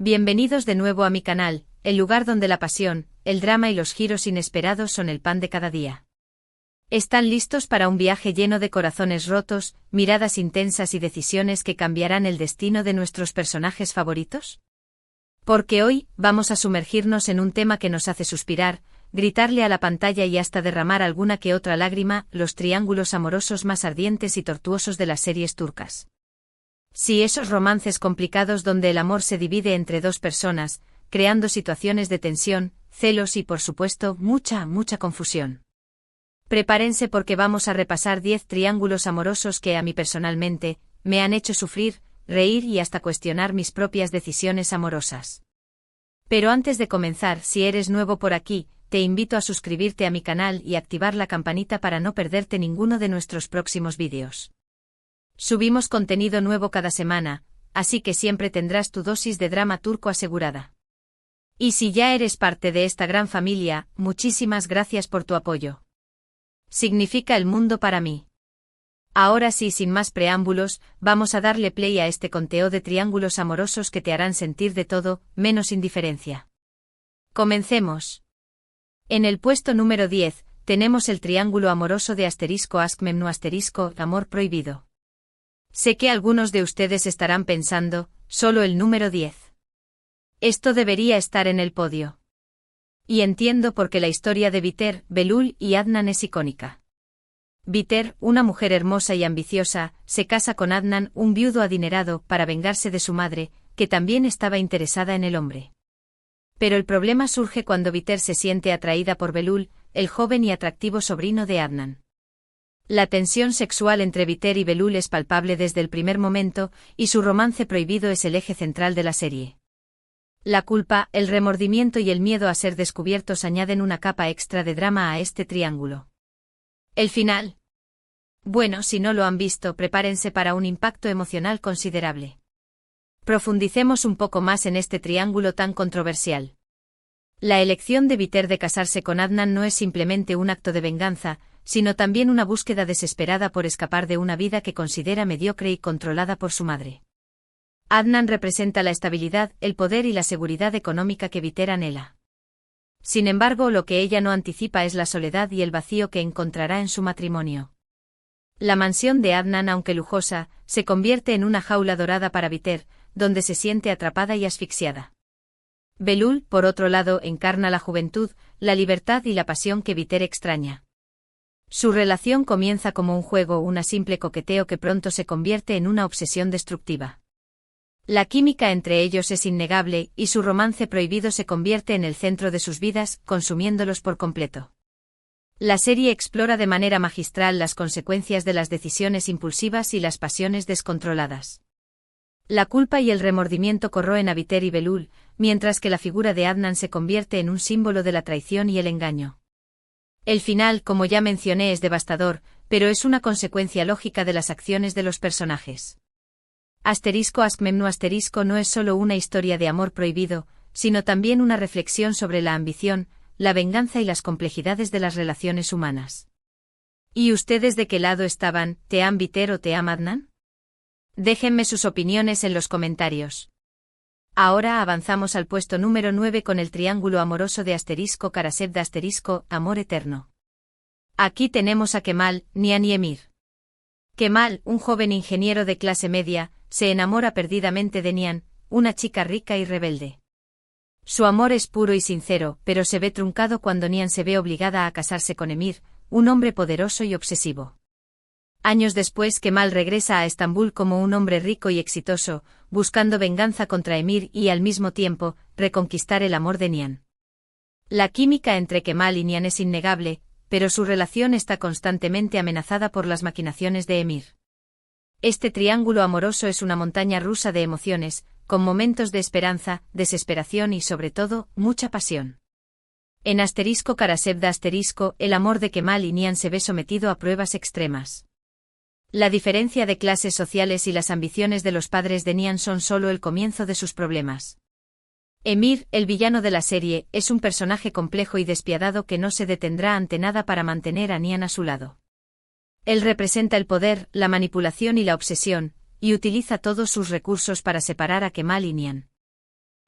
Bienvenidos de nuevo a mi canal, el lugar donde la pasión, el drama y los giros inesperados son el pan de cada día. ¿Están listos para un viaje lleno de corazones rotos, miradas intensas y decisiones que cambiarán el destino de nuestros personajes favoritos? Porque hoy vamos a sumergirnos en un tema que nos hace suspirar, gritarle a la pantalla y hasta derramar alguna que otra lágrima, los triángulos amorosos más ardientes y tortuosos de las series turcas. Sí, esos romances complicados donde el amor se divide entre dos personas, creando situaciones de tensión, celos y por supuesto mucha confusión. Prepárense porque vamos a repasar 10 triángulos amorosos que a mí personalmente me han hecho sufrir, reír y hasta cuestionar mis propias decisiones amorosas. Pero antes de comenzar, si eres nuevo por aquí, te invito a suscribirte a mi canal y activar la campanita para no perderte ninguno de nuestros próximos vídeos. Subimos contenido nuevo cada semana, así que siempre tendrás tu dosis de drama turco asegurada. Y si ya eres parte de esta gran familia, muchísimas gracias por tu apoyo. Significa el mundo para mí. Ahora sí, sin más preámbulos, vamos a darle play a este conteo de triángulos amorosos que te harán sentir de todo, menos indiferencia. Comencemos. En el puesto número 10, tenemos el triángulo amoroso de ***, amor prohibido. Sé que algunos de ustedes estarán pensando, solo el número 10. Esto debería estar en el podio. Y entiendo por qué la historia de Biter, Belul y Adnan es icónica. Biter, una mujer hermosa y ambiciosa, se casa con Adnan, un viudo adinerado, para vengarse de su madre, que también estaba interesada en el hombre. Pero el problema surge cuando Biter se siente atraída por Belul, el joven y atractivo sobrino de Adnan. La tensión sexual entre Biter y Belul es palpable desde el primer momento, y su romance prohibido es el eje central de la serie. La culpa, el remordimiento y el miedo a ser descubiertos añaden una capa extra de drama a este triángulo. El final. Bueno, si no lo han visto, prepárense para un impacto emocional considerable. Profundicemos un poco más en este triángulo tan controversial. La elección de Biter de casarse con Adnan no es simplemente un acto de venganza, sino también una búsqueda desesperada por escapar de una vida que considera mediocre y controlada por su madre. Adnan representa la estabilidad, el poder y la seguridad económica que Biter anhela. Sin embargo, lo que ella no anticipa es la soledad y el vacío que encontrará en su matrimonio. La mansión de Adnan, aunque lujosa, se convierte en una jaula dorada para Biter, donde se siente atrapada y asfixiada. Belul, por otro lado, encarna la juventud, la libertad y la pasión que Biter extraña. Su relación comienza como un juego, un simple coqueteo que pronto se convierte en una obsesión destructiva. La química entre ellos es innegable, y su romance prohibido se convierte en el centro de sus vidas, consumiéndolos por completo. La serie explora de manera magistral las consecuencias de las decisiones impulsivas y las pasiones descontroladas. La culpa y el remordimiento corroen a Biter y Belul, mientras que la figura de Adnan se convierte en un símbolo de la traición y el engaño. El final, como ya mencioné, es devastador, pero es una consecuencia lógica de las acciones de los personajes. ***, no es solo una historia de amor prohibido, sino también una reflexión sobre la ambición, la venganza y las complejidades de las relaciones humanas. ¿Y ustedes de qué lado estaban, team Biter o team Adnan? Déjenme sus opiniones en los comentarios. Ahora avanzamos al puesto número 9 con el triángulo amoroso de ***, amor eterno. Aquí tenemos a Kemal, Nihan y Emir. Kemal, un joven ingeniero de clase media, se enamora perdidamente de Nihan, una chica rica y rebelde. Su amor es puro y sincero, pero se ve truncado cuando Nihan se ve obligada a casarse con Emir, un hombre poderoso y obsesivo. Años después, Kemal regresa a Estambul como un hombre rico y exitoso, buscando venganza contra Emir y al mismo tiempo, reconquistar el amor de Nihan. La química entre Kemal y Nihan es innegable, pero su relación está constantemente amenazada por las maquinaciones de Emir. Este triángulo amoroso es una montaña rusa de emociones, con momentos de esperanza, desesperación y sobre todo, mucha pasión. En ***, el amor de Kemal y Nihan se ve sometido a pruebas extremas. La diferencia de clases sociales y las ambiciones de los padres de Nihan son solo el comienzo de sus problemas. Emir, el villano de la serie, es un personaje complejo y despiadado que no se detendrá ante nada para mantener a Nihan a su lado. Él representa el poder, la manipulación y la obsesión, y utiliza todos sus recursos para separar a Kemal y Nihan.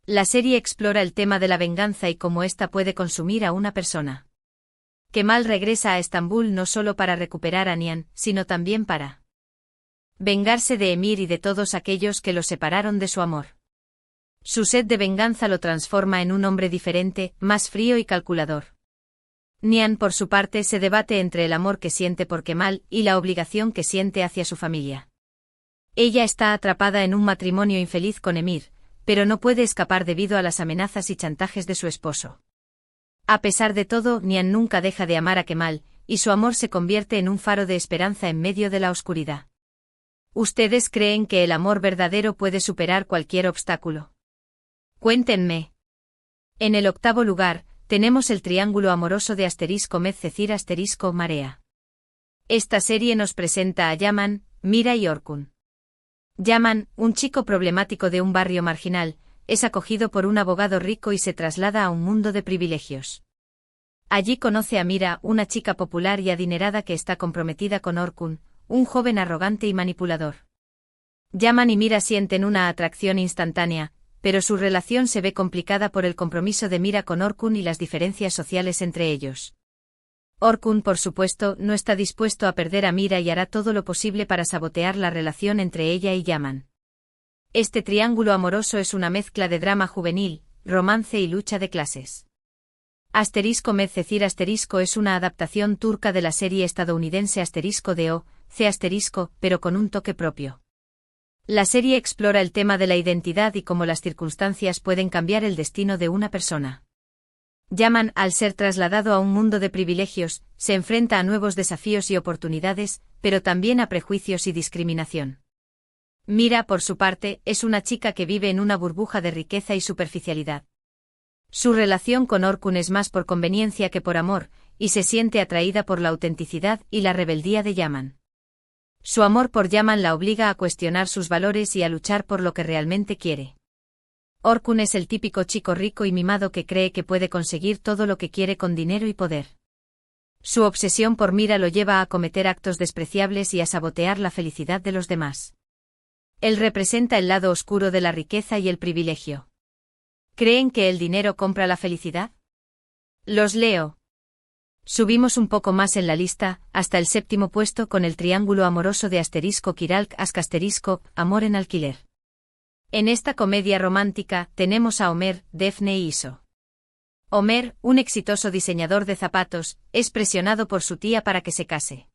La serie explora el tema de la venganza y cómo ésta puede consumir a una persona. Kemal regresa a Estambul no solo para recuperar a Nihan, sino también para vengarse de Emir y de todos aquellos que lo separaron de su amor. Su sed de venganza lo transforma en un hombre diferente, más frío y calculador. Nihan, por su parte, se debate entre el amor que siente por Kemal y la obligación que siente hacia su familia. Ella está atrapada en un matrimonio infeliz con Emir, pero no puede escapar debido a las amenazas y chantajes de su esposo. A pesar de todo, Nihan nunca deja de amar a Kemal, y su amor se convierte en un faro de esperanza en medio de la oscuridad. ¿Ustedes creen que el amor verdadero puede superar cualquier obstáculo? Cuéntenme. En el octavo lugar, tenemos el triángulo amoroso de *Medcecir*Marea. Esta serie nos presenta a Yaman, Mira y Orkun. Yaman, un chico problemático de un barrio marginal, es acogido por un abogado rico y se traslada a un mundo de privilegios. Allí conoce a Mira, una chica popular y adinerada que está comprometida con Orkun, un joven arrogante y manipulador. Yaman y Mira sienten una atracción instantánea, pero su relación se ve complicada por el compromiso de Mira con Orkun y las diferencias sociales entre ellos. Orkun, por supuesto, no está dispuesto a perder a Mira y hará todo lo posible para sabotear la relación entre ella y Yaman. Este triángulo amoroso es una mezcla de drama juvenil, romance y lucha de clases. *Medcecir* es una adaptación turca de la serie estadounidense *C*, pero con un toque propio. La serie explora el tema de la identidad y cómo las circunstancias pueden cambiar el destino de una persona. Yaman, al ser trasladado a un mundo de privilegios, se enfrenta a nuevos desafíos y oportunidades, pero también a prejuicios y discriminación. Mira, por su parte, es una chica que vive en una burbuja de riqueza y superficialidad. Su relación con Orkun es más por conveniencia que por amor, y se siente atraída por la autenticidad y la rebeldía de Yaman. Su amor por Yaman la obliga a cuestionar sus valores y a luchar por lo que realmente quiere. Orkun es el típico chico rico y mimado que cree que puede conseguir todo lo que quiere con dinero y poder. Su obsesión por Mira lo lleva a cometer actos despreciables y a sabotear la felicidad de los demás. Él representa el lado oscuro de la riqueza y el privilegio. ¿Creen que el dinero compra la felicidad? Los leo. Subimos un poco más en la lista, hasta el séptimo puesto con el triángulo amoroso de *Kiralk Amor en alquiler. En esta comedia romántica, tenemos a Ömer, Defne y Iso. Ömer, un exitoso diseñador de zapatos, es presionado por su tía para que se case.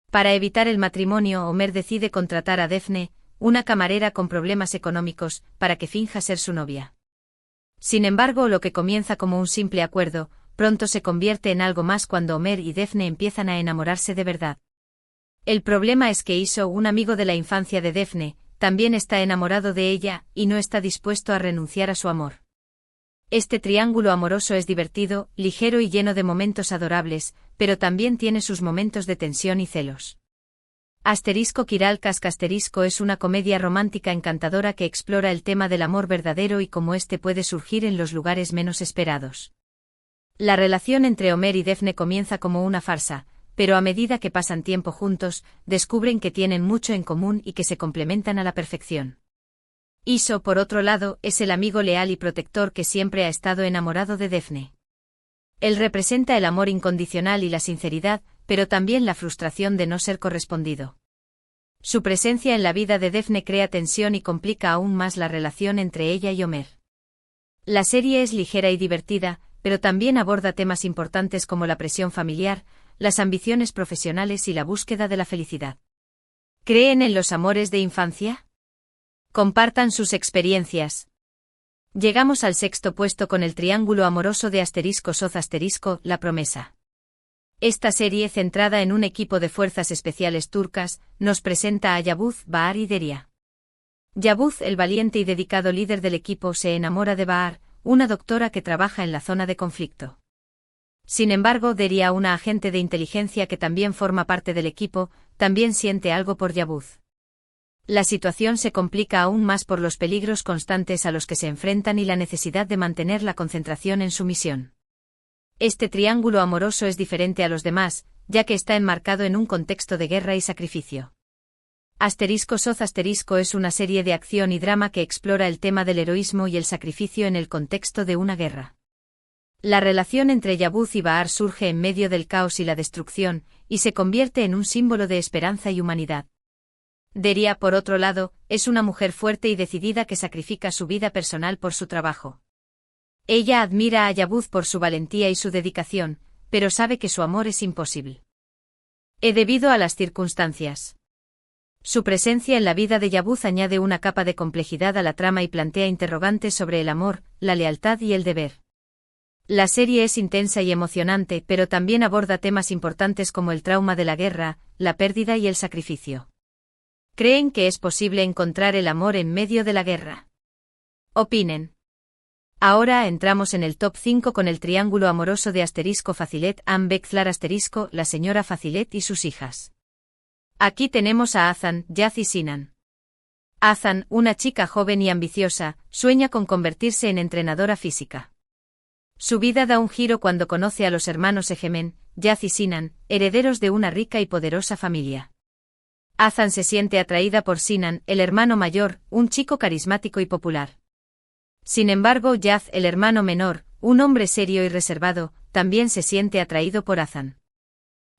Para evitar el matrimonio, Ömer decide contratar a Defne, una camarera con problemas económicos, para que finja ser su novia. Sin embargo, lo que comienza como un simple acuerdo, pronto se convierte en algo más cuando Ömer y Defne empiezan a enamorarse de verdad. El problema es que Iso, un amigo de la infancia de Defne, también está enamorado de ella, y no está dispuesto a renunciar a su amor. Este triángulo amoroso es divertido, ligero y lleno de momentos adorables, pero también tiene sus momentos de tensión y celos. *Kiralk es una comedia romántica encantadora que explora el tema del amor verdadero y cómo éste puede surgir en los lugares menos esperados. La relación entre Ömer y Defne comienza como una farsa, pero a medida que pasan tiempo juntos, descubren que tienen mucho en común y que se complementan a la perfección. Iso, por otro lado, es el amigo leal y protector que siempre ha estado enamorado de Defne. Él representa el amor incondicional y la sinceridad, pero también la frustración de no ser correspondido. Su presencia en la vida de Defne crea tensión y complica aún más la relación entre ella y Ömer. La serie es ligera y divertida, pero también aborda temas importantes como la presión familiar, las ambiciones profesionales y la búsqueda de la felicidad. ¿Creen en los amores de infancia? Compartan sus experiencias. Llegamos al sexto puesto con el triángulo amoroso de *Soz*, La promesa. Esta serie, centrada en un equipo de fuerzas especiales turcas, nos presenta a Yavuz, Bahar y Deria. Yavuz, el valiente y dedicado líder del equipo, se enamora de Bahar, una doctora que trabaja en la zona de conflicto. Sin embargo, Deria, una agente de inteligencia que también forma parte del equipo, también siente algo por Yavuz. La situación se complica aún más por los peligros constantes a los que se enfrentan y la necesidad de mantener la concentración en su misión. Este triángulo amoroso es diferente a los demás, ya que está enmarcado en un contexto de guerra y sacrificio. Soz es una serie de acción y drama que explora el tema del heroísmo y el sacrificio en el contexto de una guerra. La relación entre Yavuz y Bahar surge en medio del caos y la destrucción, y se convierte en un símbolo de esperanza y humanidad. Deria, por otro lado, es una mujer fuerte y decidida que sacrifica su vida personal por su trabajo. Ella admira a Yavuz por su valentía y su dedicación, pero sabe que su amor es imposible. Debido a las circunstancias. Su presencia en la vida de Yavuz añade una capa de complejidad a la trama y plantea interrogantes sobre el amor, la lealtad y el deber. La serie es intensa y emocionante, pero también aborda temas importantes como el trauma de la guerra, la pérdida y el sacrificio. ¿Creen que es posible encontrar el amor en medio de la guerra? Opinen. Ahora entramos en el top 5 con el triángulo amoroso de Facilet Bekzlar la señora Facilet y sus hijas. Aquí tenemos a Azan, Yaz y Sinan. Azan, una chica joven y ambiciosa, sueña con convertirse en entrenadora física. Su vida da un giro cuando conoce a los hermanos Egemen, Yaz y Sinan, herederos de una rica y poderosa familia. Azan se siente atraída por Sinan, el hermano mayor, un chico carismático y popular. Sin embargo, Yaz, el hermano menor, un hombre serio y reservado, también se siente atraído por Azan.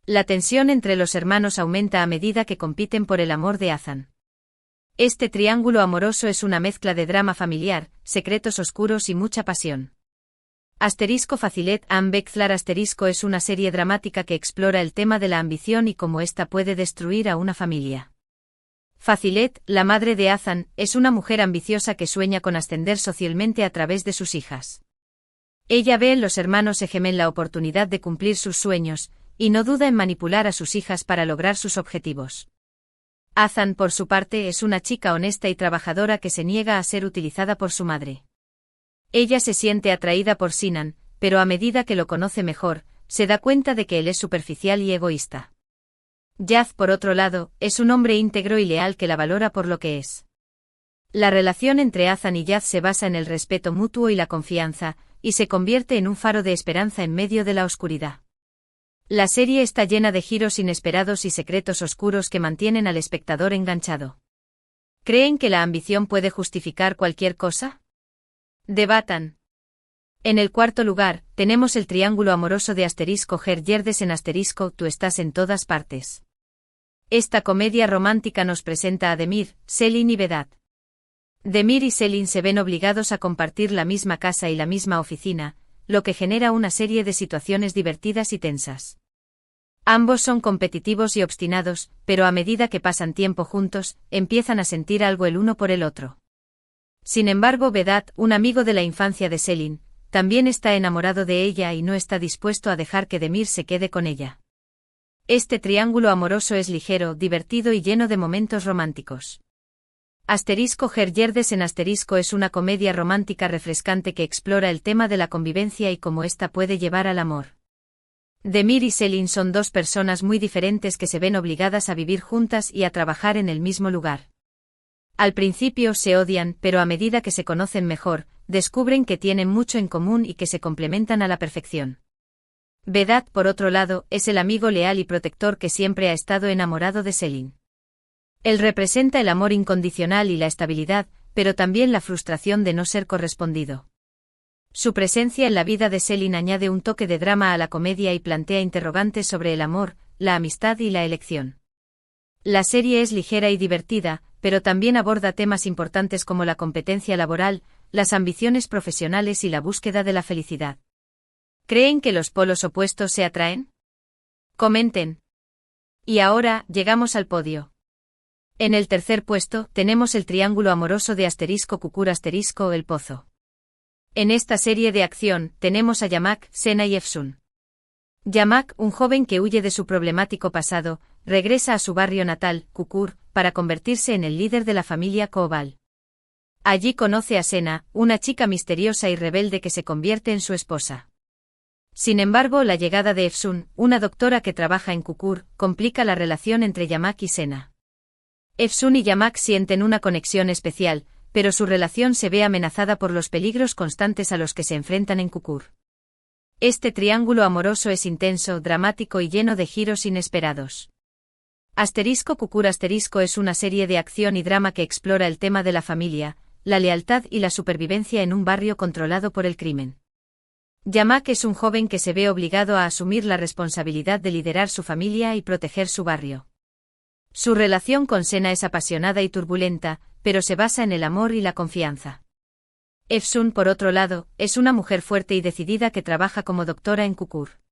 La tensión entre los hermanos aumenta a medida que compiten por el amor de Azan. Este triángulo amoroso es una mezcla de drama familiar, secretos oscuros y mucha pasión. Facilet Bekzlar es una serie dramática que explora el tema de la ambición y cómo ésta puede destruir a una familia. Facilet, la madre de Azan, es una mujer ambiciosa que sueña con ascender socialmente a través de sus hijas. Ella ve en los hermanos Egemen la oportunidad de cumplir sus sueños, y no duda en manipular a sus hijas para lograr sus objetivos. Azan, por su parte, es una chica honesta y trabajadora que se niega a ser utilizada por su madre. Ella se siente atraída por Sinan, pero a medida que lo conoce mejor, se da cuenta de que él es superficial y egoísta. Yaz, por otro lado, es un hombre íntegro y leal que la valora por lo que es. La relación entre Azan y Yaz se basa en el respeto mutuo y la confianza, y se convierte en un faro de esperanza en medio de la oscuridad. La serie está llena de giros inesperados y secretos oscuros que mantienen al espectador enganchado. ¿Creen que la ambición puede justificar cualquier cosa? Debatan. En el cuarto lugar, tenemos el triángulo amoroso de Ger Yerdes en Tú estás en todas partes. Esta comedia romántica nos presenta a Demir, Selin y Vedat. Demir y Selin se ven obligados a compartir la misma casa y la misma oficina, lo que genera una serie de situaciones divertidas y tensas. Ambos son competitivos y obstinados, pero a medida que pasan tiempo juntos, empiezan a sentir algo el uno por el otro. Sin embargo, Vedat, un amigo de la infancia de Selin, también está enamorado de ella y no está dispuesto a dejar que Demir se quede con ella. Este triángulo amoroso es ligero, divertido y lleno de momentos románticos. Ger Yerdes en es una comedia romántica refrescante que explora el tema de la convivencia y cómo ésta puede llevar al amor. Demir y Selin son dos personas muy diferentes que se ven obligadas a vivir juntas y a trabajar en el mismo lugar. Al principio se odian, pero a medida que se conocen mejor, descubren que tienen mucho en común y que se complementan a la perfección. Vedat, por otro lado, es el amigo leal y protector que siempre ha estado enamorado de Selin. Él representa el amor incondicional y la estabilidad, pero también la frustración de no ser correspondido. Su presencia en la vida de Selin añade un toque de drama a la comedia y plantea interrogantes sobre el amor, la amistad y la elección. La serie es ligera y divertida, pero también aborda temas importantes como la competencia laboral, las ambiciones profesionales y la búsqueda de la felicidad. ¿Creen que los polos opuestos se atraen? Comenten. Y ahora, llegamos al podio. En el tercer puesto, tenemos el triángulo amoroso de Cucur el Pozo. En esta serie de acción, tenemos a Yamak, Sena y Efsun. Yamak, un joven que huye de su problemático pasado, regresa a su barrio natal, Cucur, para convertirse en el líder de la familia Koval. Allí conoce a Sena, una chica misteriosa y rebelde que se convierte en su esposa. Sin embargo, la llegada de Efsun, una doctora que trabaja en Cucur, complica la relación entre Yamak y Sena. Efsun y Yamak sienten una conexión especial, pero su relación se ve amenazada por los peligros constantes a los que se enfrentan en Cucur. Este triángulo amoroso es intenso, dramático y lleno de giros inesperados. Asterisco Kukur Asterisco es una serie de acción y drama que explora el tema de la familia, la lealtad y la supervivencia en un barrio controlado por el crimen. Yamak es un joven que se ve obligado a asumir la responsabilidad de liderar su familia y proteger su barrio. Su relación con Sena es apasionada y turbulenta, pero se basa en el amor y la confianza. Efsun, por otro lado, es una mujer fuerte y decidida que trabaja como doctora en Kukur.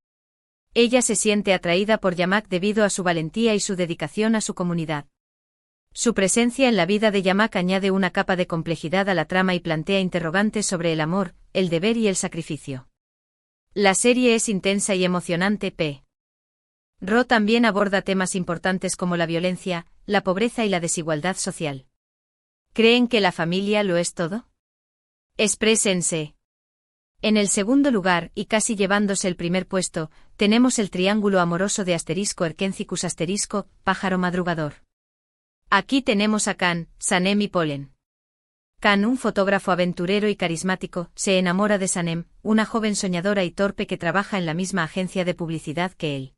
Ella se siente atraída por Yamak debido a su valentía y su dedicación a su comunidad. Su presencia en la vida de Yamak añade una capa de complejidad a la trama y plantea interrogantes sobre el amor, el deber y el sacrificio. La serie es intensa y emocionante. Ro también aborda temas importantes como la violencia, la pobreza y la desigualdad social. ¿Creen que la familia lo es todo? Exprésense. En el segundo lugar, y casi llevándose el primer puesto, tenemos el triángulo amoroso de Erkencicus pájaro madrugador. Aquí tenemos a Kan, Sanem y Polen. Kan, un fotógrafo aventurero y carismático, se enamora de Sanem, una joven soñadora y torpe que trabaja en la misma agencia de publicidad que él.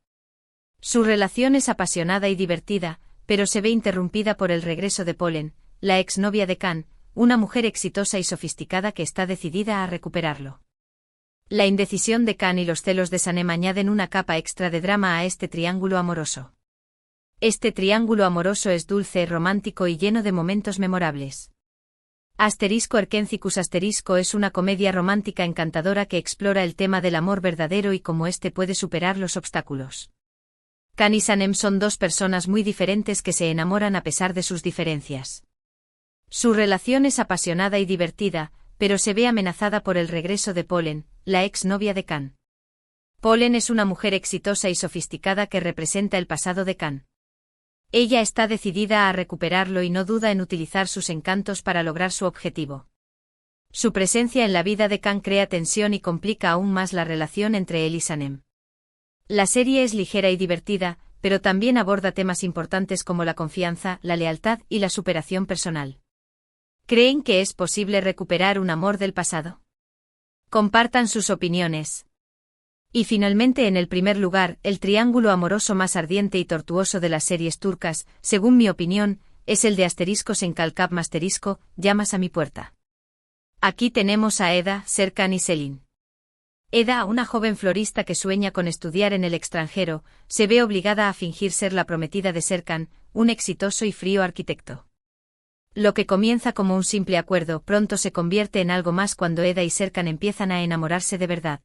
Su relación es apasionada y divertida, pero se ve interrumpida por el regreso de Polen, la exnovia de Kan, una mujer exitosa y sofisticada que está decidida a recuperarlo. La indecisión de Kan y los celos de Sanem añaden una capa extra de drama a este triángulo amoroso. Este triángulo amoroso es dulce, romántico y lleno de momentos memorables. Erkencicus es una comedia romántica encantadora que explora el tema del amor verdadero y cómo éste puede superar los obstáculos. Kan y Sanem son dos personas muy diferentes que se enamoran a pesar de sus diferencias. Su relación es apasionada y divertida, pero se ve amenazada por el regreso de Polen, la exnovia de Kan. Polen es una mujer exitosa y sofisticada que representa el pasado de Kan. Ella está decidida a recuperarlo y no duda en utilizar sus encantos para lograr su objetivo. Su presencia en la vida de Kan crea tensión y complica aún más la relación entre él y Sanem. La serie es ligera y divertida, pero también aborda temas importantes como la confianza, la lealtad y la superación personal. ¿Creen que es posible recuperar un amor del pasado? Compartan sus opiniones. Y finalmente, en el primer lugar, el triángulo amoroso más ardiente y tortuoso de las series turcas, según mi opinión, es el de Senkal llamas a mi puerta. Aquí tenemos a Eda, Serkan y Selin. Eda, una joven florista que sueña con estudiar en el extranjero, se ve obligada a fingir ser la prometida de Serkan, un exitoso y frío arquitecto. Lo que comienza como un simple acuerdo pronto se convierte en algo más cuando Eda y Serkan empiezan a enamorarse de verdad.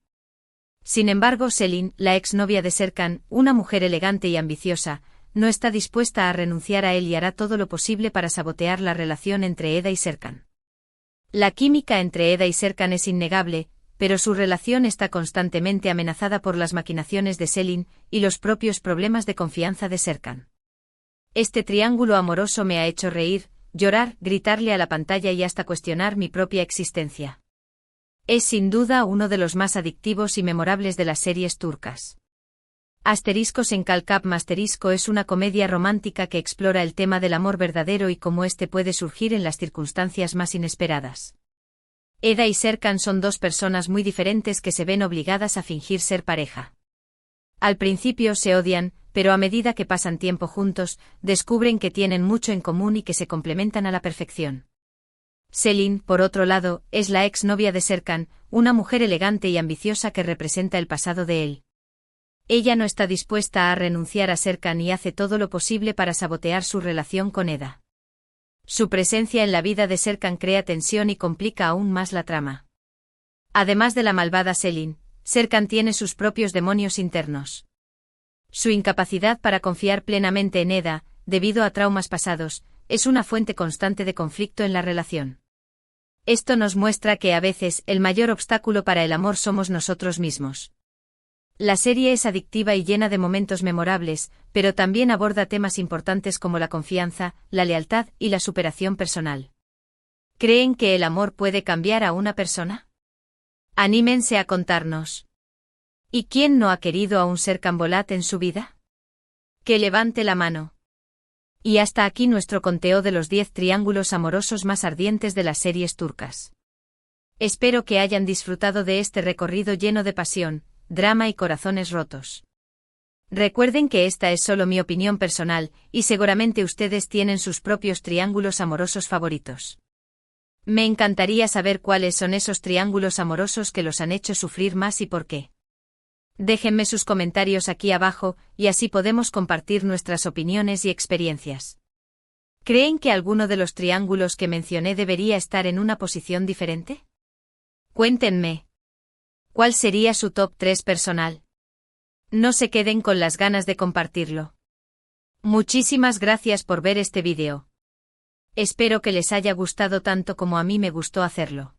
Sin embargo, Selin, la exnovia de Serkan, una mujer elegante y ambiciosa, no está dispuesta a renunciar a él y hará todo lo posible para sabotear la relación entre Eda y Serkan. La química entre Eda y Serkan es innegable, pero su relación está constantemente amenazada por las maquinaciones de Selin y los propios problemas de confianza de Serkan. Este triángulo amoroso me ha hecho reír, llorar, gritarle a la pantalla y hasta cuestionar mi propia existencia. Es sin duda uno de los más adictivos y memorables de las series turcas. Senkal es una comedia romántica que explora el tema del amor verdadero y cómo éste puede surgir en las circunstancias más inesperadas. Eda y Serkan son dos personas muy diferentes que se ven obligadas a fingir ser pareja. Al principio se odian, pero a medida que pasan tiempo juntos, descubren que tienen mucho en común y que se complementan a la perfección. Selin, por otro lado, es la exnovia de Serkan, una mujer elegante y ambiciosa que representa el pasado de él. Ella no está dispuesta a renunciar a Serkan y hace todo lo posible para sabotear su relación con Eda. Su presencia en la vida de Serkan crea tensión y complica aún más la trama. Además de la malvada Selin, Serkan tiene sus propios demonios internos. Su incapacidad para confiar plenamente en Eda, debido a traumas pasados, es una fuente constante de conflicto en la relación. Esto nos muestra que a veces el mayor obstáculo para el amor somos nosotros mismos. La serie es adictiva y llena de momentos memorables, pero también aborda temas importantes como la confianza, la lealtad y la superación personal. ¿Creen que el amor puede cambiar a una persona? Anímense a contarnos. ¿Y quién no ha querido a un Serkan Bolat en su vida? Que levante la mano. Y hasta aquí nuestro conteo de los 10 triángulos amorosos más ardientes de las series turcas. Espero que hayan disfrutado de este recorrido lleno de pasión, drama y corazones rotos. Recuerden que esta es solo mi opinión personal, y seguramente ustedes tienen sus propios triángulos amorosos favoritos. Me encantaría saber cuáles son esos triángulos amorosos que los han hecho sufrir más y por qué. Déjenme sus comentarios aquí abajo, y así podemos compartir nuestras opiniones y experiencias. ¿Creen que alguno de los triángulos que mencioné debería estar en una posición diferente? Cuéntenme. ¿Cuál sería su top 3 personal? No se queden con las ganas de compartirlo. Muchísimas gracias por ver este vídeo. Espero que les haya gustado tanto como a mí me gustó hacerlo.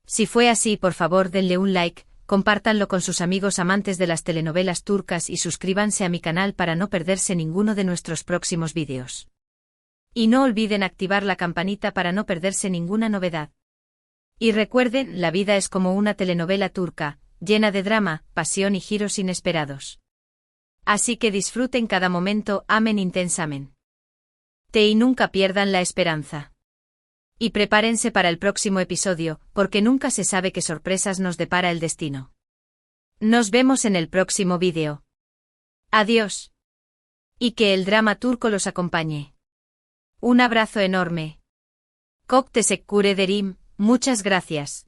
Si fue así, por favor denle un like, compártanlo con sus amigos amantes de las telenovelas turcas y suscríbanse a mi canal para no perderse ninguno de nuestros próximos vídeos. Y no olviden activar la campanita para no perderse ninguna novedad. Y recuerden, la vida es como una telenovela turca, llena de drama, pasión y giros inesperados. Así que disfruten cada momento, amen intensamente. Y nunca pierdan la esperanza. Y prepárense para el próximo episodio, porque nunca se sabe qué sorpresas nos depara el destino. Nos vemos en el próximo vídeo. Adiós. Y que el drama turco los acompañe. Un abrazo enorme. Çok teşekkür ederim, muchas gracias.